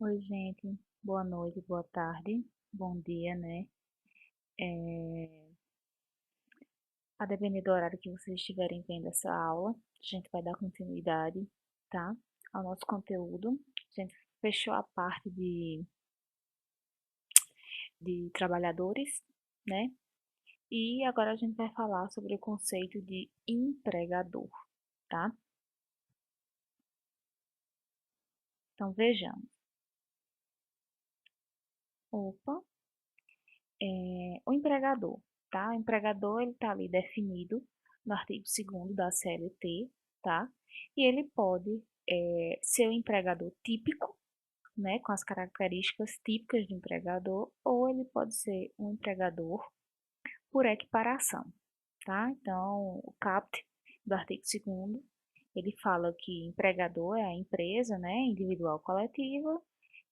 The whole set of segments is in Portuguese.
Oi, gente. Boa noite, boa tarde, bom dia, né? É, a depender do horário que vocês estiverem vendo essa aula, a gente vai dar continuidade, tá? Ao nosso conteúdo. A gente fechou a parte de trabalhadores, né? E agora a gente vai falar sobre o conceito de empregador, tá? Então, vejamos. Opa, o empregador, tá? O empregador, ele está ali definido no artigo 2º da CLT, tá? E ele pode ser um empregador típico, né, com as características típicas do empregador, ou ele pode ser um empregador por equiparação, tá? Então, o caput do artigo 2º, ele fala que empregador é a empresa, né, individual ou coletiva,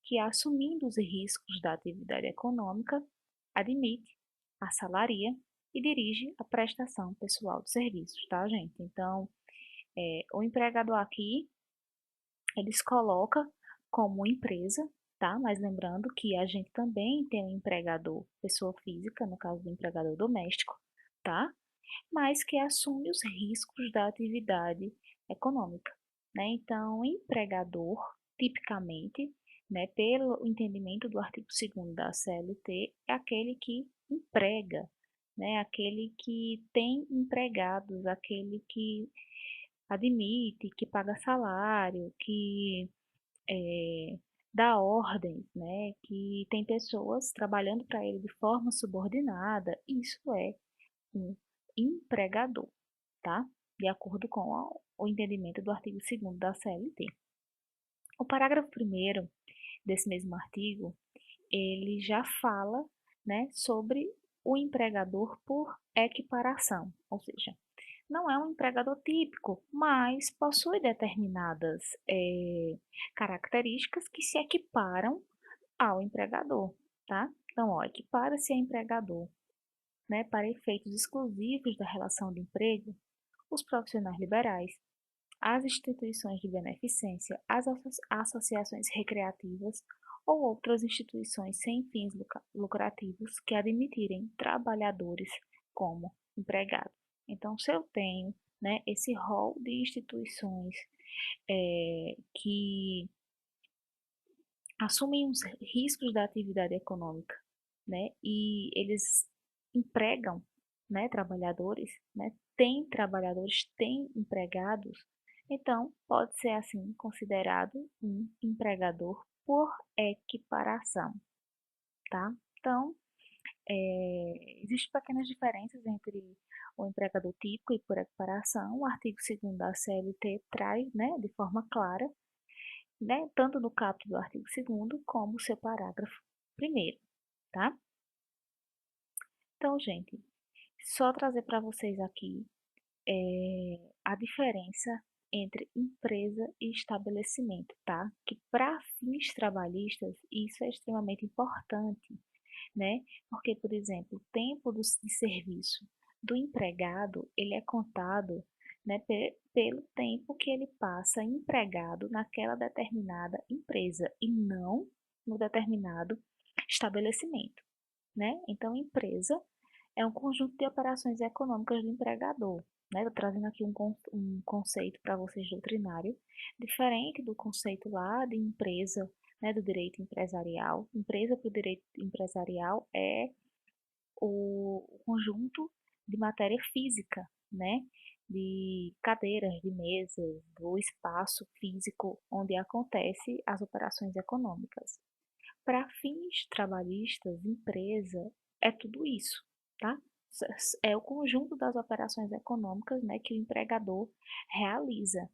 que assumindo os riscos da atividade econômica, admite, assalaria e dirige a prestação pessoal de serviços, tá, gente? Então, o empregador aqui, ele se coloca como empresa, tá? Mas lembrando que a gente também tem um empregador, pessoa física, no caso do empregador doméstico, tá? Mas que assume os riscos da atividade econômica, né? Então, empregador, tipicamente, né, pelo entendimento do artigo 2º da CLT, é aquele que emprega, né? Aquele que tem empregados, aquele que admite, que paga salário, que eh, dá ordens, né? Que tem pessoas trabalhando para ele de forma subordinada. Isso é um empregador, tá? De acordo com o entendimento do artigo 2º da CLT. O parágrafo 1º desse mesmo artigo, ele já fala, né, sobre o empregador por equiparação, ou seja, não é um empregador típico, mas possui determinadas características que se equiparam ao empregador, tá? Então, ó, equipara-se a empregador, né, para efeitos exclusivos da relação de emprego, os profissionais liberais, as instituições de beneficência, as associações recreativas ou outras instituições sem fins lucrativos que admitirem trabalhadores como empregados. Então, se eu tenho, né, esse rol de instituições que assumem os riscos da atividade econômica, né, e eles empregam, né, trabalhadores, né, tem trabalhadores, tem empregados, então pode ser assim considerado um empregador por equiparação, tá? Então, existem pequenas diferenças entre o empregador típico e por equiparação. O artigo 2º da CLT traz, né, de forma clara, né, tanto no caput do artigo 2º como o seu parágrafo 1º, tá? Então, gente, só trazer para vocês aqui a diferença entre empresa e estabelecimento, tá? Que para fins trabalhistas isso é extremamente importante, né? Porque, por exemplo, o tempo de serviço do empregado, ele é contado, né, pelo tempo que ele passa empregado naquela determinada empresa e não no determinado estabelecimento, né? Então, empresa é um conjunto de operações econômicas do empregador, né? Estou trazendo aqui um conceito para vocês doutrinário, diferente do conceito lá de empresa, né, do direito empresarial. Empresa para o direito empresarial é o conjunto de matéria física, né? De cadeiras, de mesas, do espaço físico onde acontece as operações econômicas. Para fins trabalhistas, empresa é tudo isso, tá? É o conjunto das operações econômicas, né, que o empregador realiza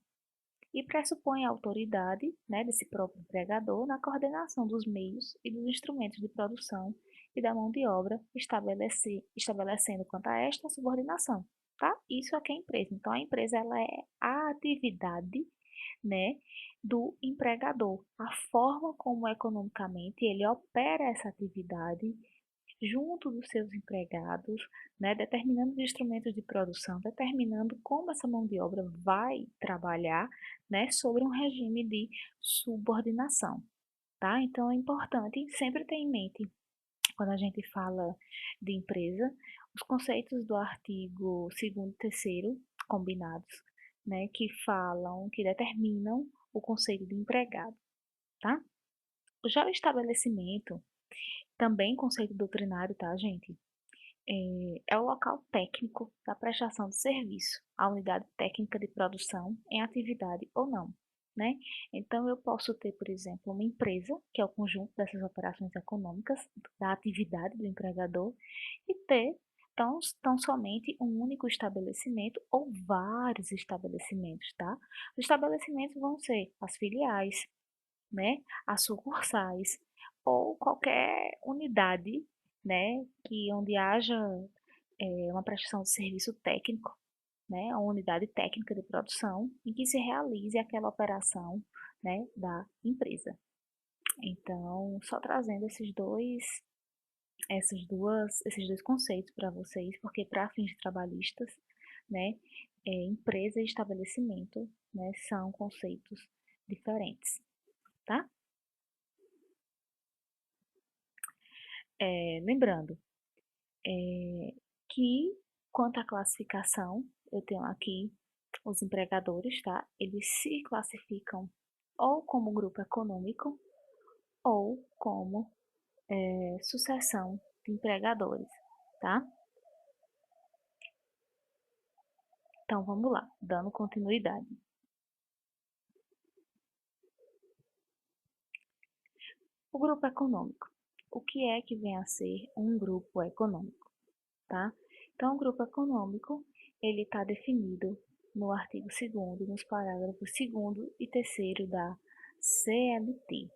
e pressupõe a autoridade, né, desse próprio empregador na coordenação dos meios e dos instrumentos de produção e da mão de obra, estabelecendo quanto a esta a subordinação, tá? Isso é que é a empresa. Então, a empresa ela é a atividade, né, do empregador, a forma como economicamente ele opera essa atividade junto dos seus empregados, né, determinando os instrumentos de produção, determinando como essa mão de obra vai trabalhar, né, sobre um regime de subordinação, tá? Então é importante sempre ter em mente, quando a gente fala de empresa, os conceitos do artigo 2º e 3º combinados, né, que determinam o conceito de empregado, tá? Já o estabelecimento, também conceito doutrinário, tá, gente? É o local técnico da prestação de serviço, a unidade técnica de produção em atividade ou não, né? Então, eu posso ter, por exemplo, uma empresa, que é o conjunto dessas operações econômicas, da atividade do empregador, e ter tão somente um único estabelecimento ou vários estabelecimentos, tá? Os estabelecimentos vão ser as filiais, né, as sucursais ou qualquer unidade, né, que onde haja uma prestação de serviço técnico, né, uma unidade técnica de produção em que se realize aquela operação, né, da empresa. Então, só trazendo esses dois conceitos para vocês, porque para fins trabalhistas, né, empresa e estabelecimento, né, são conceitos diferentes, tá? Lembrando, que quanto à classificação, eu tenho aqui os empregadores, tá? Eles se classificam ou como grupo econômico ou como sucessão de empregadores, tá? Então vamos lá, dando continuidade. O grupo econômico. O que é que vem a ser um grupo econômico, tá? Então, o grupo econômico, ele está definido no artigo 2º, nos parágrafos 2º e 3º da CLT.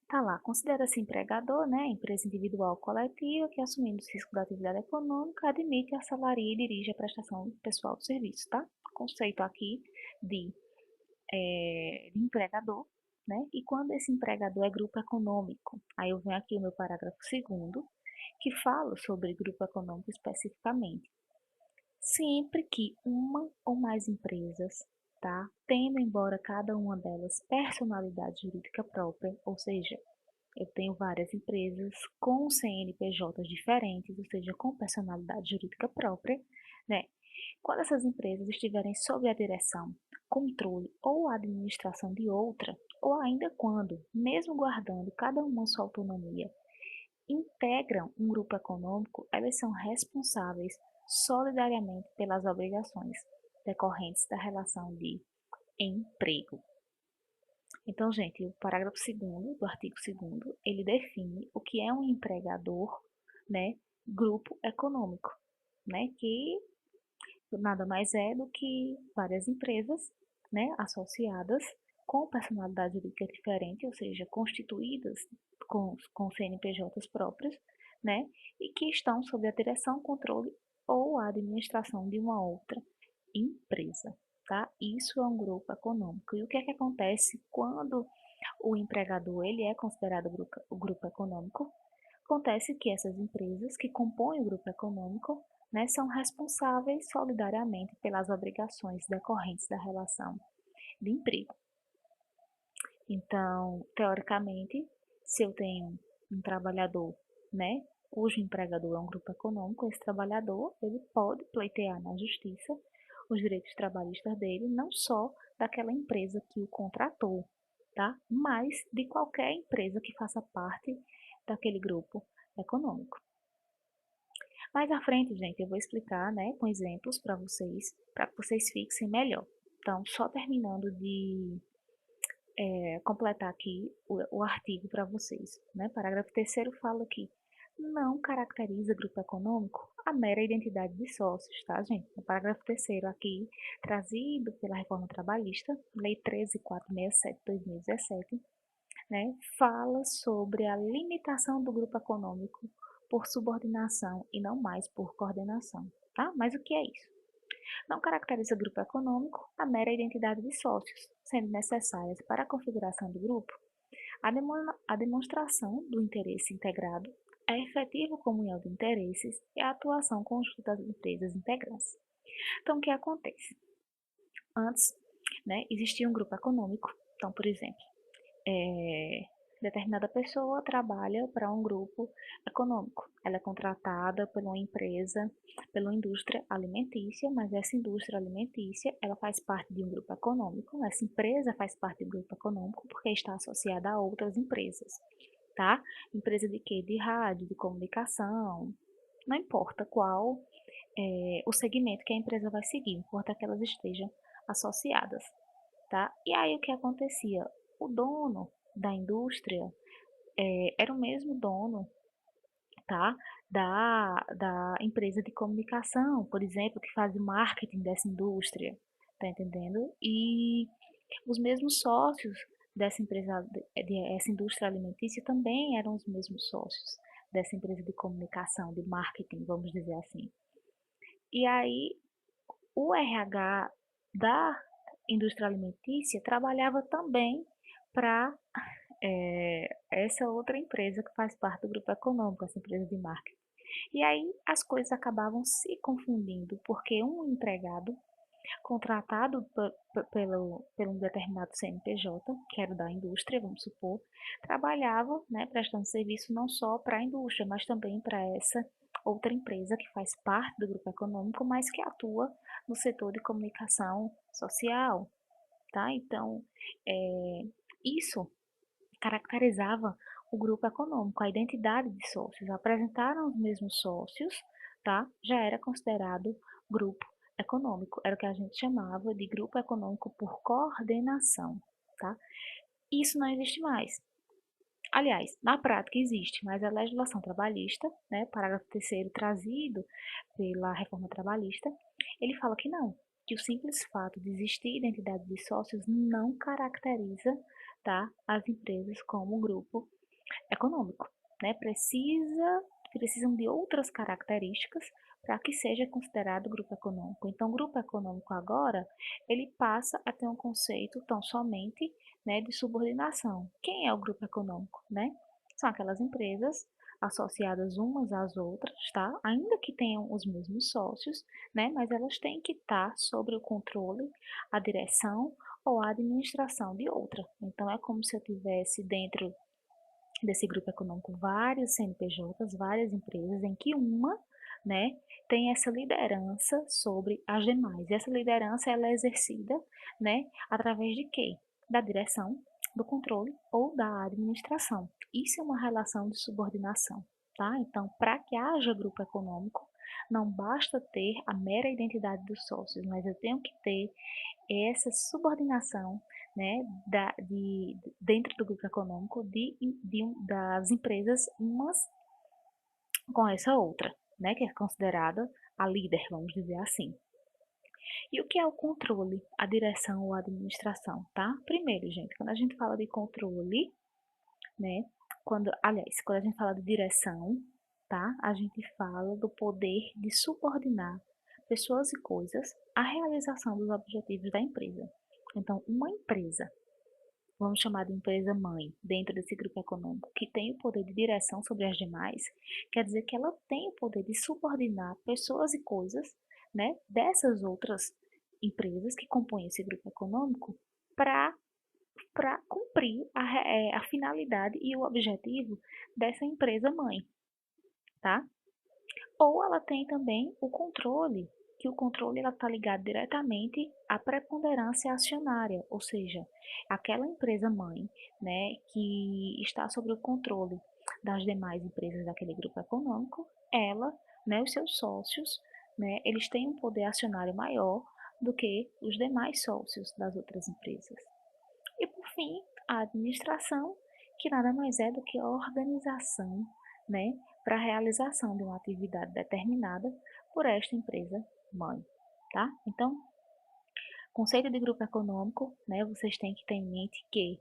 Tá lá, considera-se empregador, né, empresa individual ou coletiva que, assumindo o risco da atividade econômica, admite, assalaria e dirige a prestação pessoal do serviço, tá? Conceito aqui de, de empregador, né? E quando esse empregador é grupo econômico, aí eu venho aqui o meu parágrafo 2º, que fala sobre grupo econômico especificamente. Sempre que uma ou mais empresas, tá, tendo embora cada uma delas personalidade jurídica própria, ou seja, eu tenho várias empresas com CNPJs diferentes, ou seja, com personalidade jurídica própria, né? Quando essas empresas estiverem sob a direção, controle ou administração de outra, ou ainda quando, mesmo guardando cada uma sua autonomia, integram um grupo econômico, elas são responsáveis solidariamente pelas obrigações decorrentes da relação de emprego. Então, gente, o parágrafo 2º do artigo 2º, ele define o que é um empregador, né, grupo econômico, né, que nada mais é do que várias empresas, né, associadas com personalidade jurídica diferente, ou seja, constituídas com CNPJs próprios, né, e que estão sob a direção, controle ou a administração de uma outra empresa, tá? Isso é um grupo econômico. E o que é que acontece quando o empregador ele é considerado o grupo econômico? Acontece que essas empresas que compõem o grupo econômico, né, são responsáveis solidariamente pelas obrigações decorrentes da relação de emprego. Então, teoricamente, se eu tenho um trabalhador, né, cujo empregador é um grupo econômico, esse trabalhador ele pode pleitear na justiça os direitos trabalhistas dele, não só daquela empresa que o contratou, tá? Mas de qualquer empresa que faça parte daquele grupo econômico. Mais à frente, gente, eu vou explicar, né, com exemplos para que vocês fixem melhor. Então, só terminando de completar aqui o artigo para vocês, né? Parágrafo 3º fala que não caracteriza grupo econômico a mera identidade de sócios, tá, gente? O parágrafo 3º aqui, trazido pela Reforma Trabalhista, Lei 13.467 de 2017, né, fala sobre a limitação do grupo econômico por subordinação e não mais por coordenação, tá? Mas o que é isso? Não caracteriza grupo econômico a mera identidade de sócios, sendo necessárias para a configuração do grupo a demonstração do interesse integrado, a efetiva comunhão de interesses e a atuação conjunta das empresas integrantes. Então, o que acontece? Antes, né, existia um grupo econômico. Então, por exemplo, determinada pessoa trabalha para um grupo econômico. Ela é contratada por uma empresa, pela indústria alimentícia, mas essa indústria alimentícia, ela faz parte de um grupo econômico. Essa empresa faz parte de um grupo econômico porque está associada a outras empresas, tá? Empresa de quê? De rádio, de comunicação, não importa qual o segmento que a empresa vai seguir, importa que elas estejam associadas, tá? E aí o que acontecia? O dono da indústria era o mesmo dono, tá? Da empresa de comunicação, por exemplo, que faz o marketing dessa indústria, tá entendendo? E os mesmos sócios dessa empresa, essa indústria alimentícia também eram os mesmos sócios dessa empresa de comunicação, de marketing, vamos dizer assim. E aí o RH da indústria alimentícia trabalhava também para essa outra empresa que faz parte do grupo econômico, essa empresa de marketing. E aí as coisas acabavam se confundindo, porque um empregado contratado pelo um determinado CNPJ, que era da indústria, vamos supor, trabalhava, né, prestando serviço não só para a indústria, mas também para essa outra empresa que faz parte do grupo econômico, mas que atua no setor de comunicação social, tá? Então, isso caracterizava o grupo econômico, a identidade de sócios. Apresentaram os mesmos sócios, tá? Já era considerado grupo econômico. Era o que a gente chamava de grupo econômico por coordenação, tá? Isso não existe mais. Aliás, na prática existe, mas a legislação trabalhista, né, parágrafo 3º trazido pela reforma trabalhista, ele fala que não, que o simples fato de existir identidade de sócios não caracteriza, tá, as empresas como grupo econômico, né? Precisam de outras características para que seja considerado grupo econômico. Então, grupo econômico agora, ele passa a ter um conceito tão somente, né, de subordinação. Quem é o grupo econômico, né? São aquelas empresas associadas umas às outras, tá? Ainda que tenham os mesmos sócios, né? Mas elas têm que estar sobre o controle, a direção ou a administração de outra. Então, é como se eu tivesse dentro desse grupo econômico vários CNPJs, várias empresas, em que uma, né, tem essa liderança sobre as demais. E essa liderança ela é exercida, né, através de quê? Da direção, do controle ou da administração. Isso é uma relação de subordinação, tá? Então, para que haja grupo econômico, não basta ter a mera identidade dos sócios, mas eu tenho que ter essa subordinação, né, dentro do grupo econômico das empresas umas com essa outra, né, que é considerada a líder, vamos dizer assim. E o que é o controle, a direção ou a administração, tá? Primeiro, gente, quando a gente fala de controle, né, quando a gente fala de direção, tá? A gente fala do poder de subordinar pessoas e coisas à realização dos objetivos da empresa. Então, uma empresa, vamos chamar de empresa mãe, dentro desse grupo econômico, que tem o poder de direção sobre as demais, quer dizer que ela tem o poder de subordinar pessoas e coisas, né, dessas outras empresas que compõem esse grupo econômico para cumprir a finalidade e o objetivo dessa empresa mãe, tá? Ou ela tem também o controle, que o controle está ligado diretamente à preponderância acionária, ou seja, aquela empresa mãe, né, que está sob o controle das demais empresas daquele grupo econômico, ela, né, os seus sócios, né, eles têm um poder acionário maior do que os demais sócios das outras empresas. E por fim, a administração, que nada mais é do que a organização, né, para a realização de uma atividade determinada por esta empresa mãe, tá? Então, conceito de grupo econômico, né, vocês têm que ter em mente que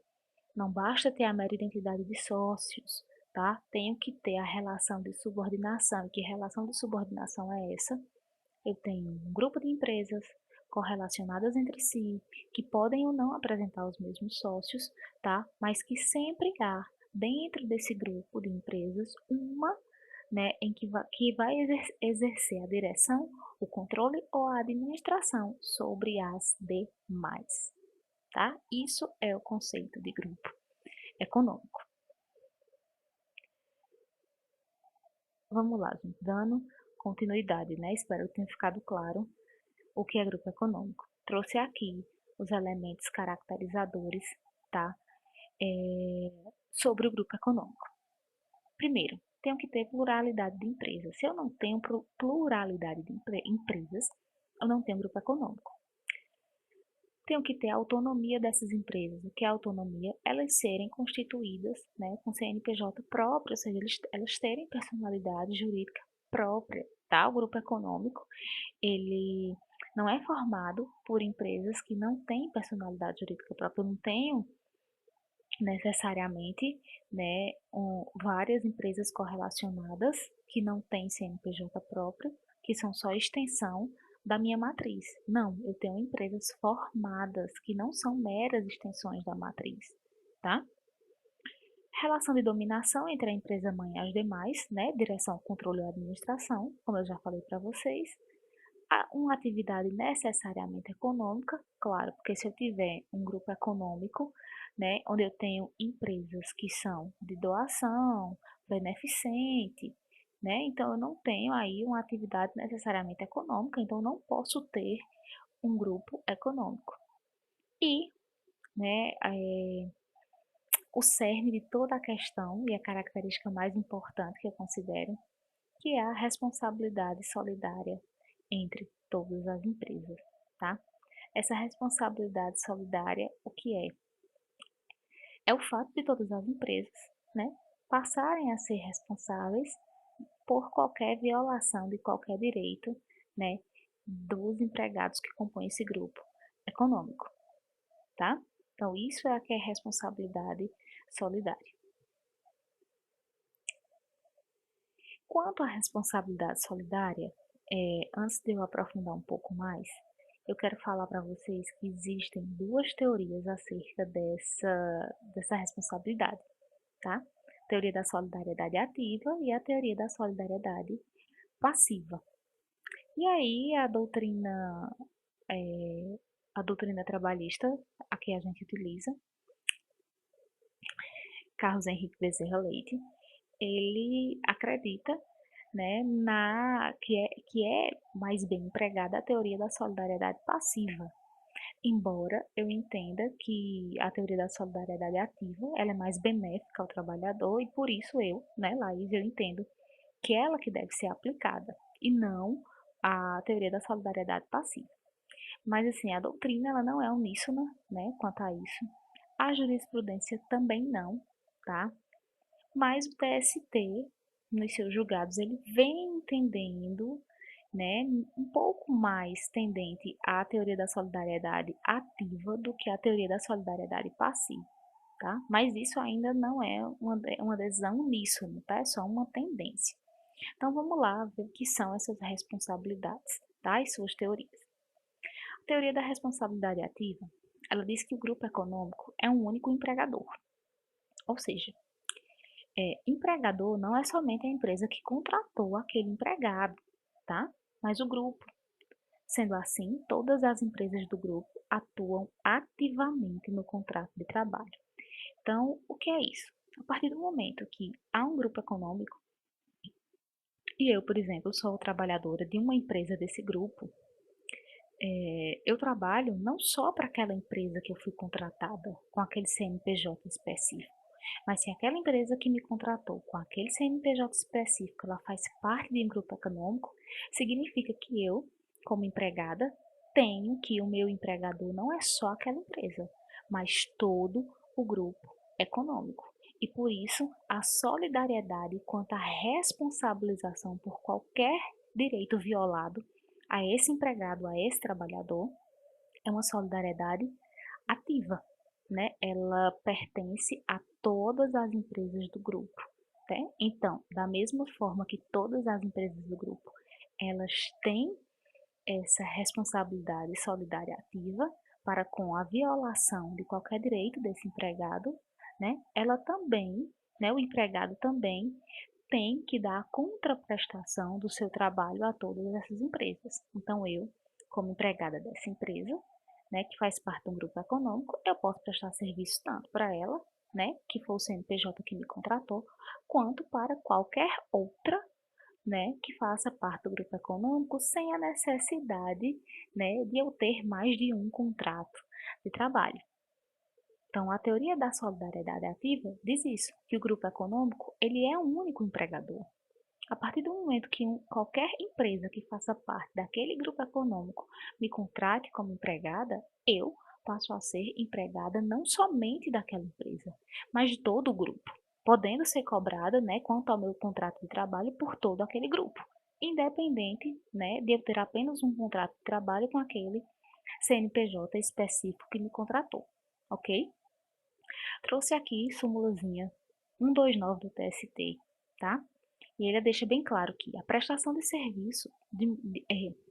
não basta ter a mera identidade de sócios, tá? Tenho que ter a relação de subordinação. E que relação de subordinação é essa? Eu tenho um grupo de empresas correlacionadas entre si, que podem ou não apresentar os mesmos sócios, tá? Mas que sempre há dentro desse grupo de empresas uma, né, que vai exercer a direção, o controle ou a administração sobre as demais, tá? Isso é o conceito de grupo econômico. vamos lá, gente, dando continuidade, né? Espero que tenha ficado claro o que é grupo econômico. Trouxe aqui os elementos caracterizadores, tá? Sobre o grupo econômico. Primeiro, tenho que ter pluralidade de empresas. Se eu não tenho pluralidade de empresas, eu não tenho grupo econômico. Tenho que ter autonomia dessas empresas. O que é autonomia? Elas serem constituídas, né, com CNPJ próprio, ou seja, elas terem personalidade jurídica própria, tá? O grupo econômico, ele não é formado por empresas que não têm personalidade jurídica própria, não tenho necessariamente, né, várias empresas correlacionadas que não têm CNPJ próprio, que são só extensão da minha matriz. Não, eu tenho empresas formadas que não são meras extensões da matriz, tá? Relação de dominação entre a empresa mãe e as demais, né? Direção, controle e administração, como eu já falei para vocês. Uma atividade necessariamente econômica, claro, porque se eu tiver um grupo econômico, né, onde eu tenho empresas que são de doação, beneficente, né, então eu não tenho aí uma atividade necessariamente econômica, então eu não posso ter um grupo econômico. E, né, o cerne de toda a questão e a característica mais importante que eu considero, que é a responsabilidade solidária entre todas as empresas, tá? Essa responsabilidade solidária, o que é? É o fato de todas as empresas, né, passarem a ser responsáveis por qualquer violação de qualquer direito, né, dos empregados que compõem esse grupo econômico, tá? Então, isso é a que é responsabilidade solidária. Quanto à responsabilidade solidária, antes de eu aprofundar um pouco mais, eu quero falar para vocês que existem duas teorias acerca dessa responsabilidade, tá? A teoria da solidariedade ativa e a teoria da solidariedade passiva. E aí a doutrina trabalhista, a que a gente utiliza, Carlos Henrique Bezerra Leite, ele acredita, né, que é mais bem empregada a teoria da solidariedade passiva. Embora eu entenda que a teoria da solidariedade ativa, ela é mais benéfica ao trabalhador e por isso eu, né, Laís, eu entendo que é ela que deve ser aplicada e não a teoria da solidariedade passiva. Mas assim, a doutrina ela não é uníssona, né, quanto a isso. A jurisprudência também não, tá? Mas o TST, nos seus julgados, ele vem entendendo, né, um pouco mais tendente à teoria da solidariedade ativa do que à teoria da solidariedade passiva, tá? Mas isso ainda não é uma decisão uníssona, tá? É só uma tendência. Então vamos lá ver o que são essas responsabilidades, tá? E suas teorias. A teoria da responsabilidade ativa, ela diz que o grupo econômico é um único empregador, ou seja, empregador não é somente a empresa que contratou aquele empregado, tá? Mas o grupo. Sendo assim, todas as empresas do grupo atuam ativamente no contrato de trabalho. Então, o que é isso? A partir do momento que há um grupo econômico e eu, por exemplo, sou trabalhadora de uma empresa desse grupo, eu trabalho não só para aquela empresa que eu fui contratada com aquele CNPJ específico, mas se aquela empresa que me contratou com aquele CNPJ específico, ela faz parte de um grupo econômico, significa que eu, como empregada, tenho que o meu empregador não é só aquela empresa, mas todo o grupo econômico. E por isso, a solidariedade quanto à responsabilização por qualquer direito violado a esse empregado, a esse trabalhador, é uma solidariedade ativa, né? Ela pertence a todas as empresas do grupo, né? Então, da mesma forma que todas as empresas do grupo, elas têm essa responsabilidade solidária ativa para com a violação de qualquer direito desse empregado, né? Ela também, né, o empregado também tem que dar a contraprestação do seu trabalho a todas essas empresas. Então, eu, como empregada dessa empresa, né, que faz parte de um grupo econômico, eu posso prestar serviço tanto para ela, né, que foi o CNPJ que me contratou, quanto para qualquer outra né, que faça parte do grupo econômico sem a necessidade, né, de eu ter mais de um contrato de trabalho. Então, a teoria da solidariedade ativa diz isso, que o grupo econômico ele é um único empregador. A partir do momento que qualquer empresa que faça parte daquele grupo econômico me contrate como empregada, eu passo a ser empregada não somente daquela empresa, mas de todo o grupo, podendo ser cobrada, né, quanto ao meu contrato de trabalho por todo aquele grupo, independente, né, de eu ter apenas um contrato de trabalho com aquele CNPJ específico que me contratou, ok? Trouxe aqui súmulazinha 129 do TST, tá? E ele deixa bem claro que a prestação de serviço,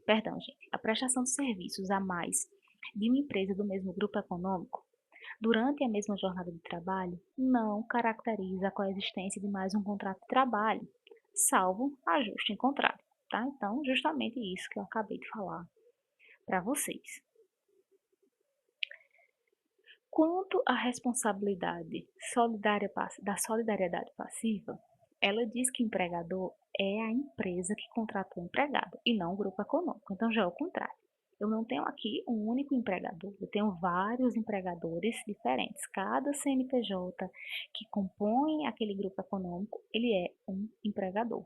perdão, gente, a prestação de serviços a mais de uma empresa do mesmo grupo econômico durante a mesma jornada de trabalho não caracteriza a coexistência de mais um contrato de trabalho, salvo ajuste em contrato, tá? Então, justamente isso que eu acabei de falar para vocês. Quanto à responsabilidade da solidariedade passiva, ela diz que o empregador é a empresa que contratou o empregado e não o grupo econômico. Então já é o contrário. Eu não tenho aqui um único empregador, eu tenho vários empregadores diferentes. Cada CNPJ que compõe aquele grupo econômico, ele é um empregador.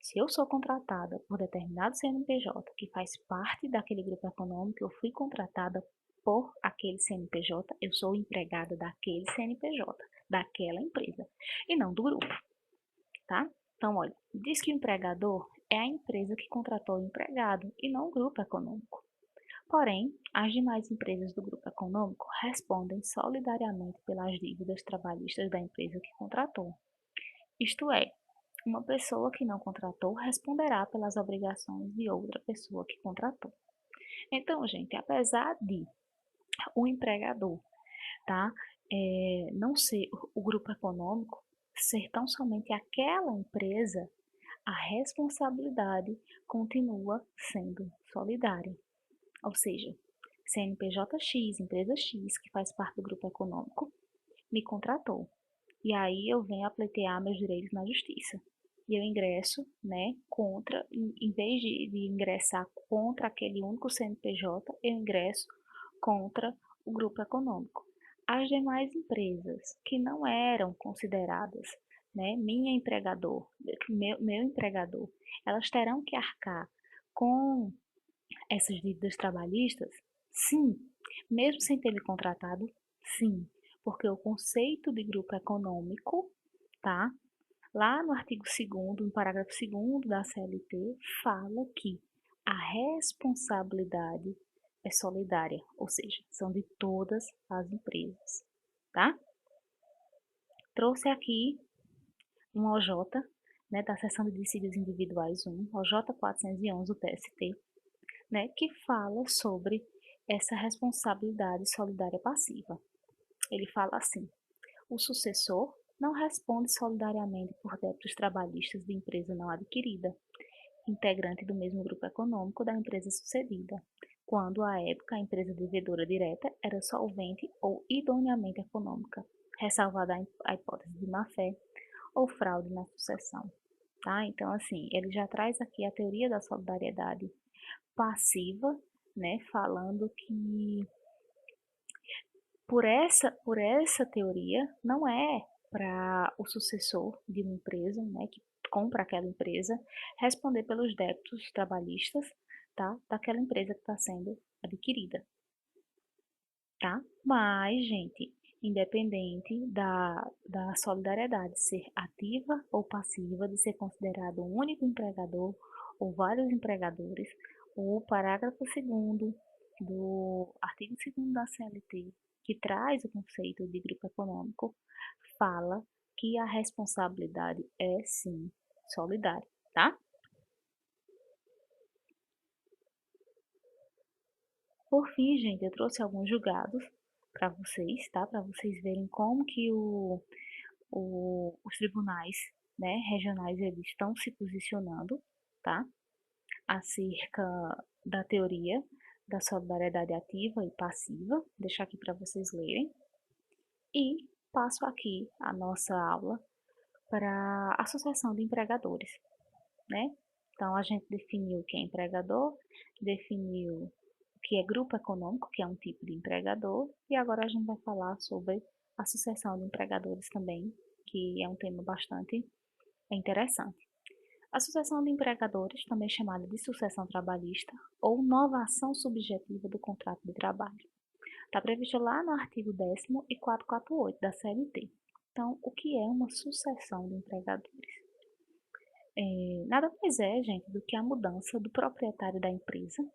Se eu sou contratada por determinado CNPJ que faz parte daquele grupo econômico, eu fui contratada por aquele CNPJ, eu sou empregada daquele CNPJ, daquela empresa, e não do grupo, tá? Então, olha, diz que o empregador é a empresa que contratou o empregado e não o grupo econômico. Porém, as demais empresas do grupo econômico respondem solidariamente pelas dívidas trabalhistas da empresa que contratou. Isto é, uma pessoa que não contratou responderá pelas obrigações de outra pessoa que contratou. Então, gente, apesar de o empregador, tá, não ser o grupo econômico, ser tão somente aquela empresa, a responsabilidade continua sendo solidária. Ou seja, CNPJ X, empresa X, que faz parte do grupo econômico, me contratou. E aí eu venho a pleitear meus direitos na justiça. E eu ingresso, né, contra, em vez de ingressar contra aquele único CNPJ, eu ingresso contra o grupo econômico. As demais empresas que não eram consideradas, né, meu empregador, elas terão que arcar com essas dívidas trabalhistas? Sim. Mesmo sem ter me contratado? Sim. Porque o conceito de grupo econômico, tá? Lá no artigo 2º, no parágrafo 2º da CLT, fala que a responsabilidade é solidária, ou seja, são de todas as empresas, tá? Trouxe aqui um OJ, né, da seção de dissídios individuais 1, OJ 411 do TST, né, que fala sobre essa responsabilidade solidária passiva. Ele fala assim: o sucessor não responde solidariamente por débitos trabalhistas de empresa não adquirida, integrante do mesmo grupo econômico da empresa sucedida, quando à época a empresa devedora direta era solvente ou idoneamente econômica, ressalvada a hipótese de má-fé ou fraude na sucessão. Tá? Então, assim, ele já traz aqui a teoria da solidariedade passiva, né, falando que por essa teoria não é para o sucessor de uma empresa, né, que compra aquela empresa, responder pelos débitos trabalhistas, tá, daquela empresa que está sendo adquirida, tá? Mas, gente, independente da solidariedade ser ativa ou passiva, de ser considerado um único empregador ou vários empregadores, o parágrafo 2º do artigo 2º da CLT, que traz o conceito de grupo econômico, fala que a responsabilidade é sim solidária, tá? Por fim, gente, eu trouxe alguns julgados para vocês, tá? Para vocês verem como que os tribunais, né, regionais eles estão se posicionando, tá? Acerca da teoria da solidariedade ativa e passiva. Vou deixar aqui para vocês lerem. E passo aqui a nossa aula para a Associação de Empregadores. né? Então, a gente definiu o que é empregador, definiu o que é grupo econômico, que é um tipo de empregador, e agora a gente vai falar sobre a sucessão de empregadores também, que é um tema bastante interessante. A sucessão de empregadores, também chamada de sucessão trabalhista ou novação subjetiva do contrato de trabalho, está previsto lá no artigo 10º e 448 da CLT. Então, o que é uma sucessão de empregadores? Nada mais é, gente, do que a mudança do proprietário da empresa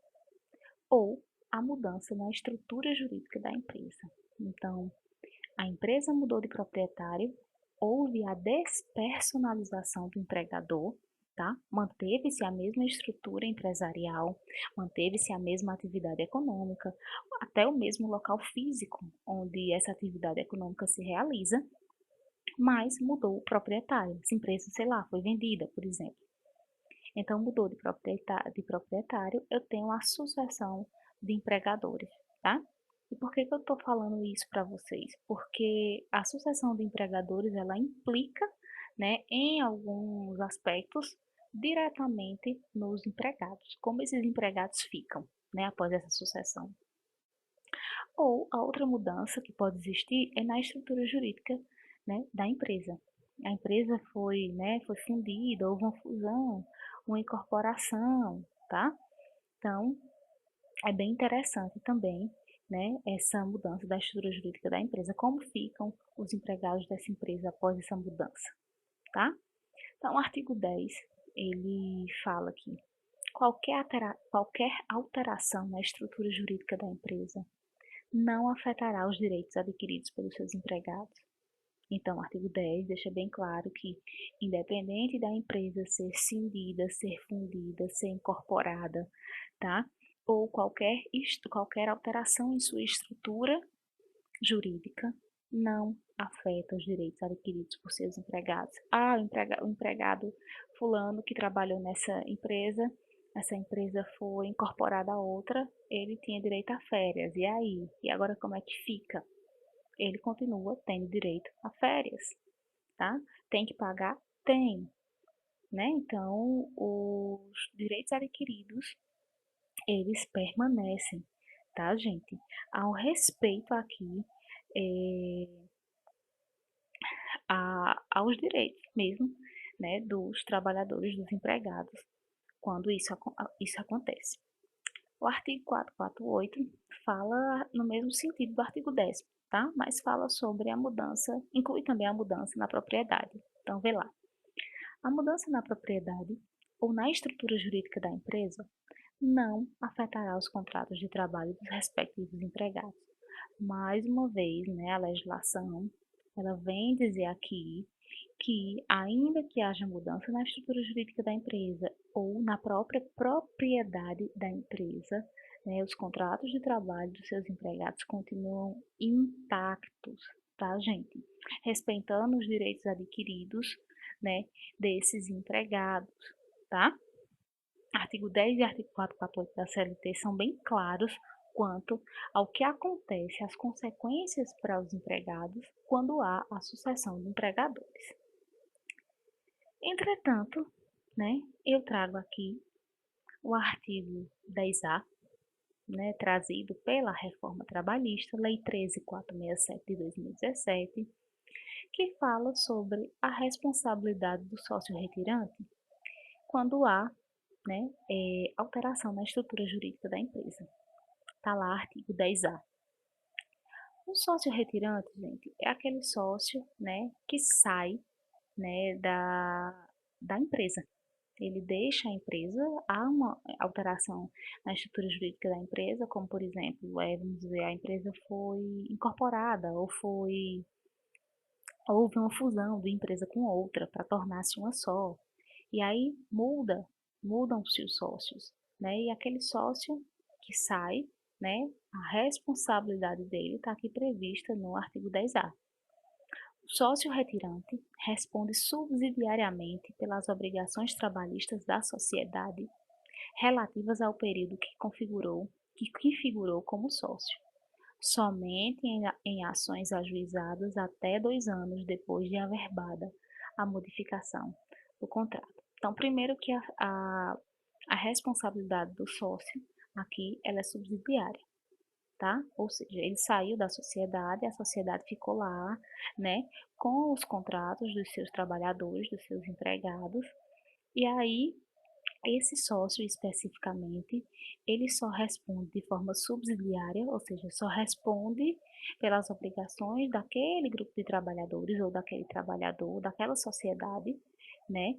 ou a mudança na estrutura jurídica da empresa. Então, a empresa mudou de proprietário, houve a despersonalização do empregador, tá? Manteve-se a mesma estrutura empresarial, manteve-se a mesma atividade econômica, até o mesmo local físico onde essa atividade econômica se realiza, mas mudou o proprietário. Essa empresa, sei lá, foi vendida, por exemplo. Então, mudou de proprietário, eu tenho a sucessão de empregadores, tá? E por que eu estou falando isso para vocês? Porque a sucessão de empregadores, ela implica, né, em alguns aspectos, diretamente nos empregados. Como esses empregados ficam, né, após essa sucessão. Ou a outra mudança que pode existir é na estrutura jurídica, né, da empresa. A empresa foi fundida, houve uma fusão, uma incorporação, tá? Então, é bem interessante também, né, essa mudança da estrutura jurídica da empresa, como ficam os empregados dessa empresa após essa mudança, tá? Então, o artigo 10, ele fala que qualquer alteração na estrutura jurídica da empresa não afetará os direitos adquiridos pelos seus empregados. Então, o artigo 10 deixa bem claro que, independente da empresa ser cindida, ser fundida, ser incorporada, tá? Ou qualquer alteração em sua estrutura jurídica, não afeta os direitos adquiridos por seus empregados. O empregado fulano que trabalhou nessa empresa, essa empresa foi incorporada a outra, ele tinha direito a férias. E aí? E agora como é que fica? Ele continua tendo direito a férias, tá? Tem que pagar? Tem, né? Então, os direitos adquiridos, eles permanecem, tá, gente? Ao respeito aqui é, aos direitos mesmo, né, dos trabalhadores, dos empregados, quando isso acontece. O artigo 448 fala no mesmo sentido do artigo 10º, tá? Mas fala sobre a mudança, inclui também a mudança na propriedade. Então, vê lá. A mudança na propriedade ou na estrutura jurídica da empresa não afetará os contratos de trabalho dos respectivos empregados. Mais uma vez, né, a legislação, ela vem dizer aqui que, ainda que haja mudança na estrutura jurídica da empresa ou na própria propriedade da empresa, né, os contratos de trabalho dos seus empregados continuam intactos, tá, gente? Respeitando os direitos adquiridos, né, desses empregados, tá? Artigo 10 e artigo 448 da CLT são bem claros quanto ao que acontece, as consequências para os empregados quando há a sucessão de empregadores. Entretanto, né, eu trago aqui o artigo 10A, né, trazido pela Reforma Trabalhista, Lei 13.467 de 2017, que fala sobre a responsabilidade do sócio retirante quando há, né, alteração na estrutura jurídica da empresa. Está lá, artigo 10A. O sócio retirante, gente, é aquele sócio, né, que sai, né, da empresa. Ele deixa a empresa, há uma alteração na estrutura jurídica da empresa, como por exemplo, vamos dizer, a empresa foi incorporada ou houve uma fusão de empresa com outra para tornar-se uma só. E aí mudam-se os sócios, né? E aquele sócio que sai, né? A responsabilidade dele está aqui prevista no artigo 10A. O sócio retirante responde subsidiariamente pelas obrigações trabalhistas da sociedade relativas ao período que figurou como sócio, somente em ações ajuizadas até 2 anos depois de averbada a modificação do contrato. Então, primeiro que a responsabilidade do sócio aqui, ela é subsidiária, tá? Ou seja, ele saiu da sociedade, a sociedade ficou lá, né, com os contratos dos seus trabalhadores, dos seus empregados, e aí esse sócio especificamente, ele só responde de forma subsidiária, ou seja, só responde pelas obrigações daquele grupo de trabalhadores ou daquele trabalhador, daquela sociedade, né?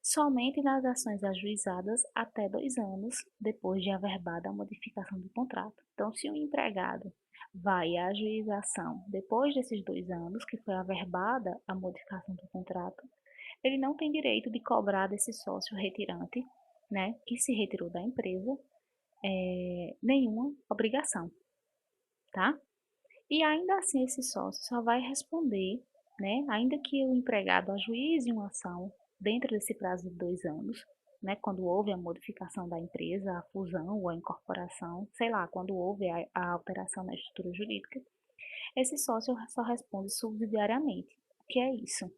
Somente nas ações ajuizadas até 2 anos depois de averbada a modificação do contrato. Então, se o empregado vai à ajuização depois desses 2 anos, que foi averbada a modificação do contrato, ele não tem direito de cobrar desse sócio retirante, né, que se retirou da empresa, nenhuma obrigação, tá? E ainda assim esse sócio só vai responder, né, ainda que o empregado ajuize uma ação dentro desse prazo de 2 anos, né, quando houve a modificação da empresa, a fusão ou a incorporação, sei lá, quando houve a alteração na estrutura jurídica, esse sócio só responde subsidiariamente. O que é isso?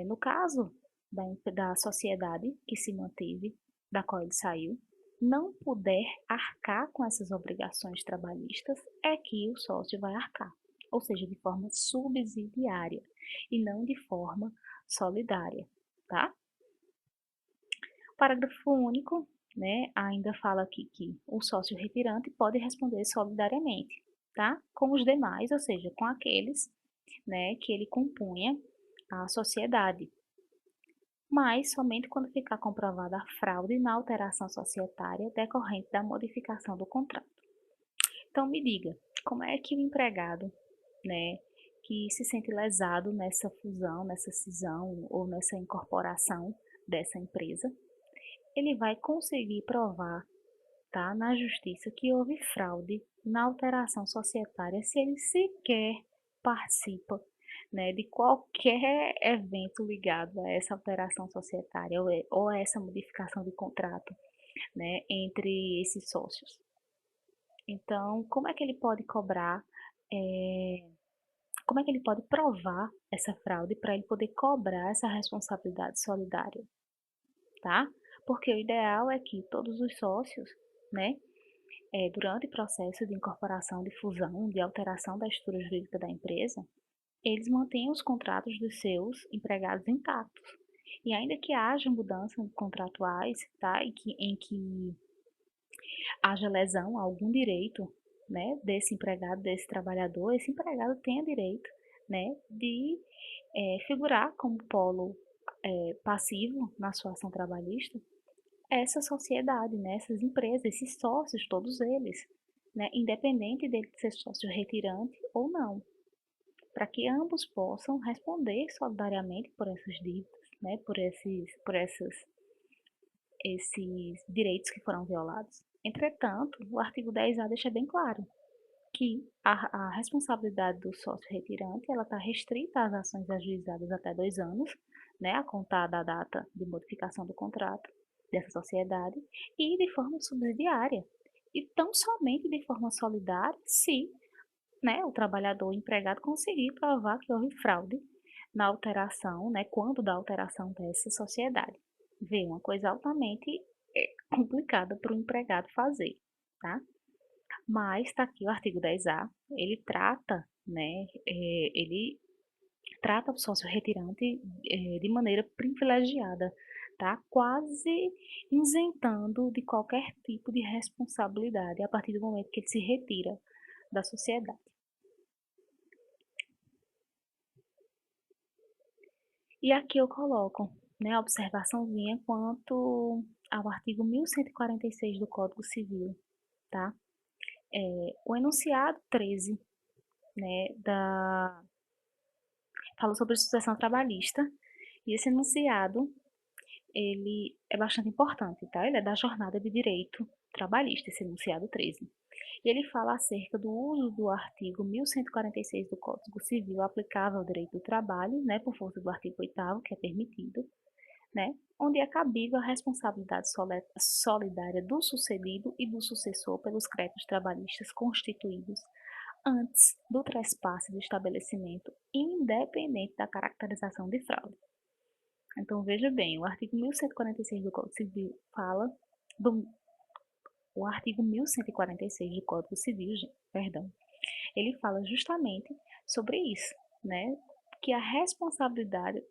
No caso da sociedade que se manteve, da qual ele saiu, não puder arcar com essas obrigações trabalhistas, é que o sócio vai arcar, ou seja, de forma subsidiária e não de forma solidária, tá? O parágrafo único, né, ainda fala aqui que o sócio retirante pode responder solidariamente, tá? Com os demais, ou seja, com aqueles, né, que ele compunha a sociedade, mas somente quando ficar comprovada a fraude na alteração societária decorrente da modificação do contrato. Então me diga, como é que o empregado, né, que se sente lesado nessa fusão, nessa cisão ou nessa incorporação dessa empresa, ele vai conseguir provar, tá, na justiça que houve fraude na alteração societária se ele sequer participa, né, de qualquer evento ligado a essa alteração societária ou a essa modificação de contrato, né, entre esses sócios. Então, como é que ele pode cobrar, é, como é que ele pode provar essa fraude para ele poder cobrar essa responsabilidade solidária, tá? Porque o ideal é que todos os sócios, né, durante o processo de incorporação, de fusão, de alteração da estrutura jurídica da empresa, eles mantêm os contratos dos seus empregados intactos. E ainda que haja mudanças contratuais, tá, em que haja lesão a algum direito, né, desse empregado, desse trabalhador, esse empregado tenha direito, né, de figurar como polo passivo na sua ação trabalhista essa sociedade, né, essas empresas, esses sócios, todos eles, né, independente dele ser sócio retirante ou não, para que ambos possam responder solidariamente por essas dívidas, né, esses direitos que foram violados. Entretanto, o artigo 10A deixa bem claro que a responsabilidade do sócio retirante ela está restrita às ações ajuizadas até 2 anos, né, a contar da data de modificação do contrato dessa sociedade, e de forma subsidiária, e tão somente de forma solidária se, né, o trabalhador o empregado conseguir provar que houve fraude na alteração, né, quando da alteração dessa sociedade. Vê, uma coisa altamente complicada para o empregado fazer, tá? Mas está aqui o artigo 10A, ele trata, né, ele trata o sócio retirante de maneira privilegiada, tá? Quase isentando de qualquer tipo de responsabilidade a partir do momento que ele se retira da sociedade. E aqui eu coloco, né, a observaçãozinha quanto ao artigo 1146 do Código Civil, tá? O enunciado 13, né, fala sobre sucessão trabalhista, e esse enunciado, ele é bastante importante, tá? Ele é da jornada de direito trabalhista, esse enunciado 13. E ele fala acerca do uso do artigo 1146 do Código Civil aplicável ao direito do trabalho, né, por força do artigo 8º, que é permitido, né, onde é cabível a responsabilidade solidária do sucedido e do sucessor pelos créditos trabalhistas constituídos antes do trespasse do estabelecimento, independente da caracterização de fraude. Então, veja bem, o artigo 1146 do Código Civil fala do o artigo 1146 do Código Civil, perdão, ele fala justamente sobre isso, né? Que a responsabilidade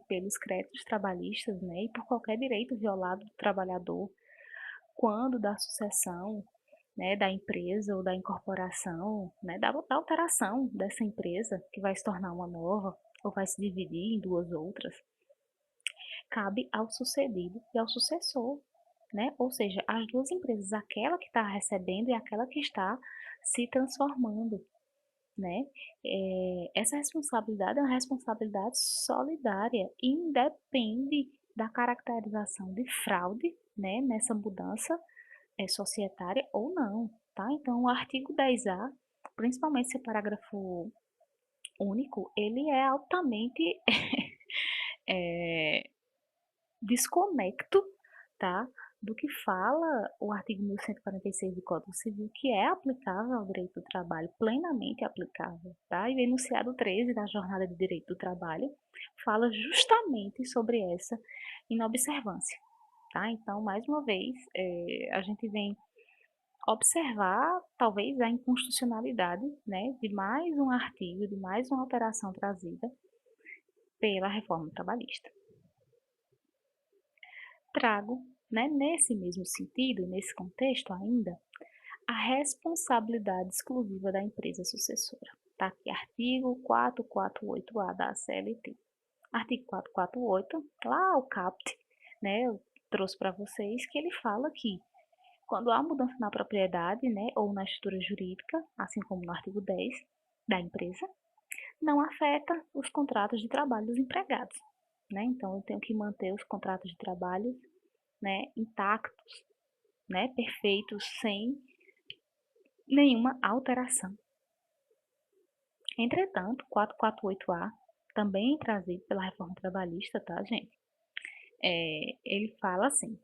pelos créditos trabalhistas, né, e por qualquer direito violado do trabalhador, quando da sucessão, né, da empresa ou da incorporação, né, da alteração dessa empresa que vai se tornar uma nova ou vai se dividir em duas outras, cabe ao sucedido e ao sucessor, né? Ou seja, as duas empresas, aquela que está recebendo e aquela que está se transformando, né? Essa responsabilidade é uma responsabilidade solidária e independe da caracterização de fraude, né? Nessa mudança societária ou não, tá? Então, o artigo 10A, principalmente seu parágrafo único, ele é altamente é, desconecto, tá? Do que fala o artigo 1146 do Código Civil, que é aplicável ao direito do trabalho, plenamente aplicável, tá? E o enunciado 13 da Jornada de Direito do Trabalho fala justamente sobre essa inobservância, tá? Então, mais uma vez, a gente vem observar, talvez, a inconstitucionalidade, né, de mais um artigo, de mais uma alteração trazida pela reforma trabalhista. Trago, né, nesse mesmo sentido, nesse contexto ainda, a responsabilidade exclusiva da empresa sucessora. Está aqui, artigo 448A da CLT. Artigo 448, lá o CAPT, né, eu trouxe para vocês que ele fala que quando há mudança na propriedade, né, ou na estrutura jurídica, assim como no artigo 10 da empresa, não afeta os contratos de trabalho dos empregados, né? Então eu tenho que manter os contratos de trabalho, né, intactos, né, perfeitos, sem nenhuma alteração. Entretanto, 448A, também trazido pela reforma trabalhista, tá, gente? Ele fala assim: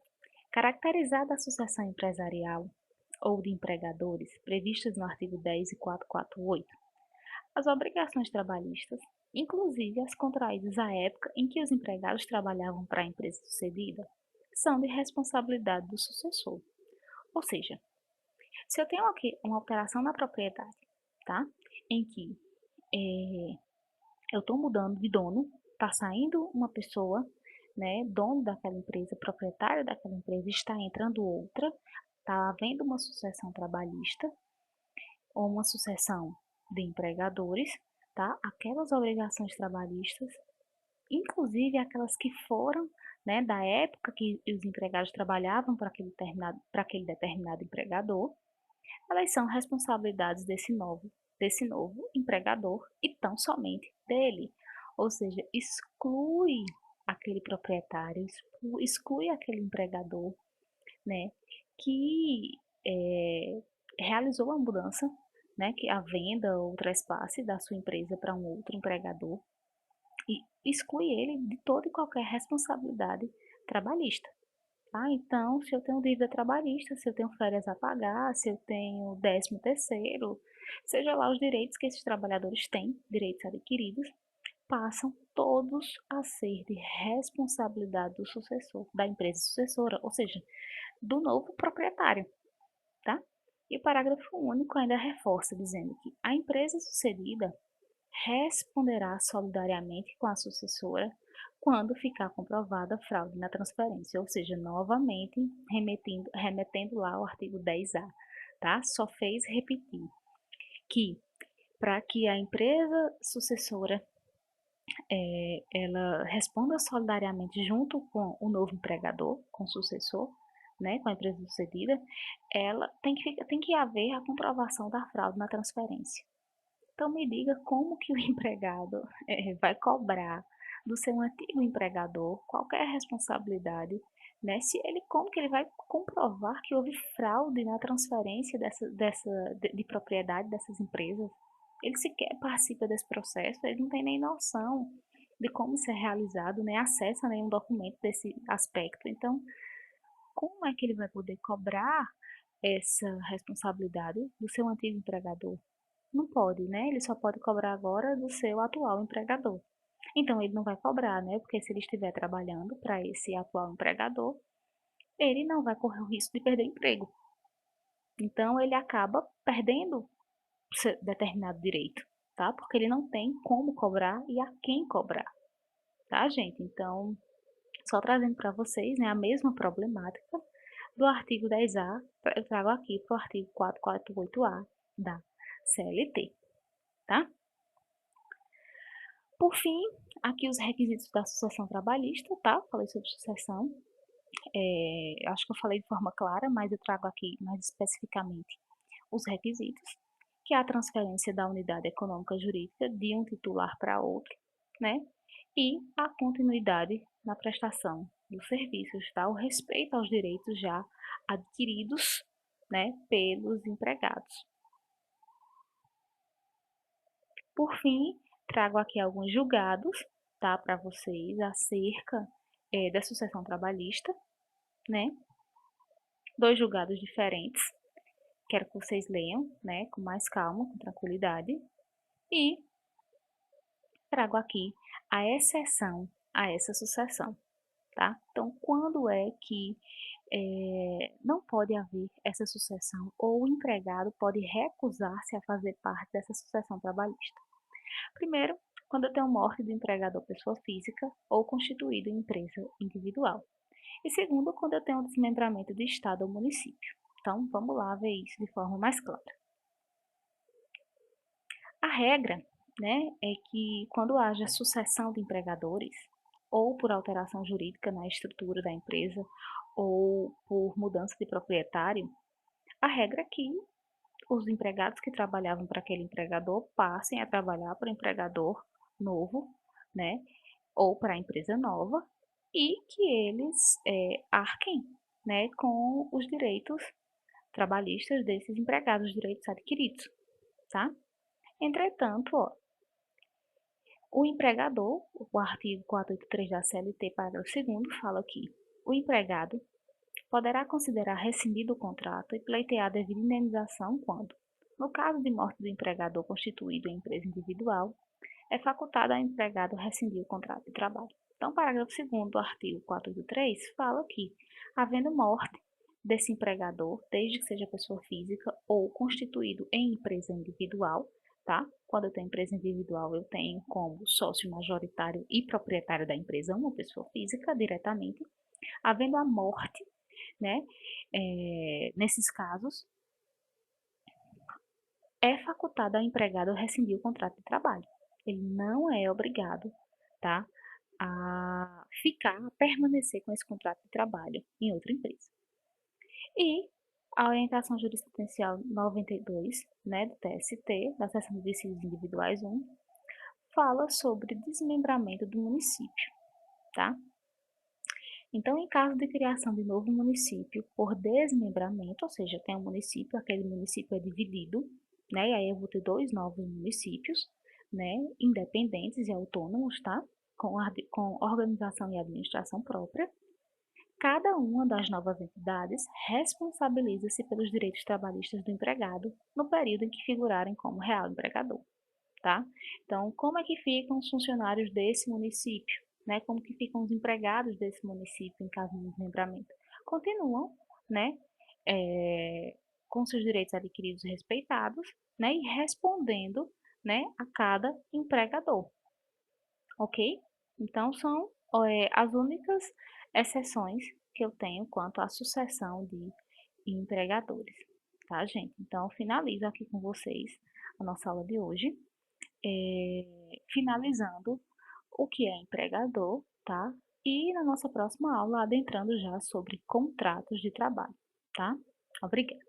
caracterizada a associação empresarial ou de empregadores previstas no artigo 10 e 448, as obrigações trabalhistas, inclusive as contraídas à época em que os empregados trabalhavam para a empresa sucedida, são de responsabilidade do sucessor. Ou seja, se eu tenho aqui uma alteração na propriedade, tá? Em que eu estou mudando de dono, está saindo uma pessoa, né, dono daquela empresa, proprietário daquela empresa, está entrando outra, está havendo uma sucessão trabalhista ou uma sucessão de empregadores, tá? Aquelas obrigações trabalhistas, inclusive aquelas que foram, né, da época que os empregados trabalhavam para aquele determinado empregador, elas são responsabilidades desse novo empregador e tão somente dele. Ou seja, exclui aquele proprietário, exclui aquele empregador, né, que realizou a mudança, né, que a venda ou trespasse da sua empresa para um outro empregador e exclui ele de toda e qualquer responsabilidade trabalhista. Tá? Então, se eu tenho dívida trabalhista, se eu tenho férias a pagar, se eu tenho 13º, seja lá os direitos que esses trabalhadores têm, direitos adquiridos, passam todos a ser de responsabilidade do sucessor, da empresa sucessora, ou seja, do novo proprietário, tá? E o parágrafo único ainda reforça dizendo que a empresa sucedida responderá solidariamente com a sucessora quando ficar comprovada a fraude na transferência, ou seja, novamente remetendo lá ao artigo 10A, tá? Só fez repetir que para que a empresa sucessora ela responda solidariamente junto com o novo empregador, com o sucessor, né, com a empresa sucedida, ela tem que haver a comprovação da fraude na transferência. Então me diga como que o empregado vai cobrar do seu antigo empregador qualquer responsabilidade, né? Se ele, como que ele vai comprovar que houve fraude na transferência de propriedade dessas empresas? Ele sequer participa desse processo, ele não tem nem noção de como isso é realizado, nem acesso a nenhum documento desse aspecto. Então, como é que ele vai poder cobrar essa responsabilidade do seu antigo empregador? Não pode, né? Ele só pode cobrar agora do seu atual empregador. Então, ele não vai cobrar, né? Porque se ele estiver trabalhando para esse atual empregador, ele não vai correr o risco de perder o emprego. Então, ele acaba perdendo determinado direito, tá? Porque ele não tem como cobrar e a quem cobrar, tá, gente? Então, só trazendo para vocês, né, a mesma problemática do artigo 10A, eu trago aqui para o artigo 448A da CLT, tá? Por fim, aqui os requisitos da sucessão trabalhista, tá? Falei sobre sucessão. Acho que eu falei de forma clara, mas eu trago aqui mais especificamente os requisitos, que é a transferência da unidade econômica jurídica de um titular para outro, né? E a continuidade na prestação dos serviços, tá? O respeito aos direitos já adquiridos, né, pelos empregados. Por fim, trago aqui alguns julgados, tá, para vocês acerca da sucessão trabalhista, né? Dois julgados diferentes. Quero que vocês leiam, né, com mais calma, com tranquilidade. E trago aqui a exceção a essa sucessão, tá? Então, quando é que não pode haver essa sucessão ou o empregado pode recusar-se a fazer parte dessa sucessão trabalhista? Primeiro, quando eu tenho morte do empregador pessoa física ou constituído em empresa individual. E segundo, quando eu tenho desmembramento de estado ou município. Então, vamos lá ver isso de forma mais clara. A regra, né, é que quando haja sucessão de empregadores, ou por alteração jurídica na estrutura da empresa, ou por mudança de proprietário, a regra é que os empregados que trabalhavam para aquele empregador passem a trabalhar para o empregador novo, né, ou para a empresa nova, e que eles arquem, né, com os direitos trabalhistas desses empregados, direitos adquiridos, tá? Entretanto, ó, o empregador, o artigo 483 da CLT, parágrafo 2º, fala que o empregado poderá considerar rescindido o contrato e pleitear a devida indenização quando, no caso de morte do empregador constituído em empresa individual, é facultado ao empregado rescindir o contrato de trabalho. Então, o parágrafo 2º do artigo 483 fala que, havendo morte desse empregador, desde que seja pessoa física ou constituído em empresa individual, tá? Quando eu tenho empresa individual, eu tenho como sócio majoritário e proprietário da empresa uma pessoa física diretamente. Havendo a morte, né, nesses casos, é facultado ao empregado rescindir o contrato de trabalho. Ele não é obrigado, tá, a permanecer com esse contrato de trabalho em outra empresa. E a orientação jurisprudencial 92, né, do TST, da Seção de Dissídios Individuais 1, fala sobre desmembramento do município, tá? Então, em caso de criação de novo município por desmembramento, ou seja, tem um município, aquele município é dividido, né? E aí eu vou ter dois novos municípios, né? Independentes e autônomos, tá? Com organização e administração própria. Cada uma das novas entidades responsabiliza-se pelos direitos trabalhistas do empregado no período em que figurarem como real empregador, tá? Então, como é que ficam os funcionários desse município, né? Como que ficam os empregados desse município em caso de desmembramento? Continuam, né? Com seus direitos adquiridos e respeitados, né? E respondendo, né? A cada empregador, ok? Então, são as únicas exceções que eu tenho quanto à sucessão de empregadores, tá, gente? Então, finalizo aqui com vocês a nossa aula de hoje, finalizando o que é empregador, tá? E na nossa próxima aula, adentrando já sobre contratos de trabalho, tá? Obrigada.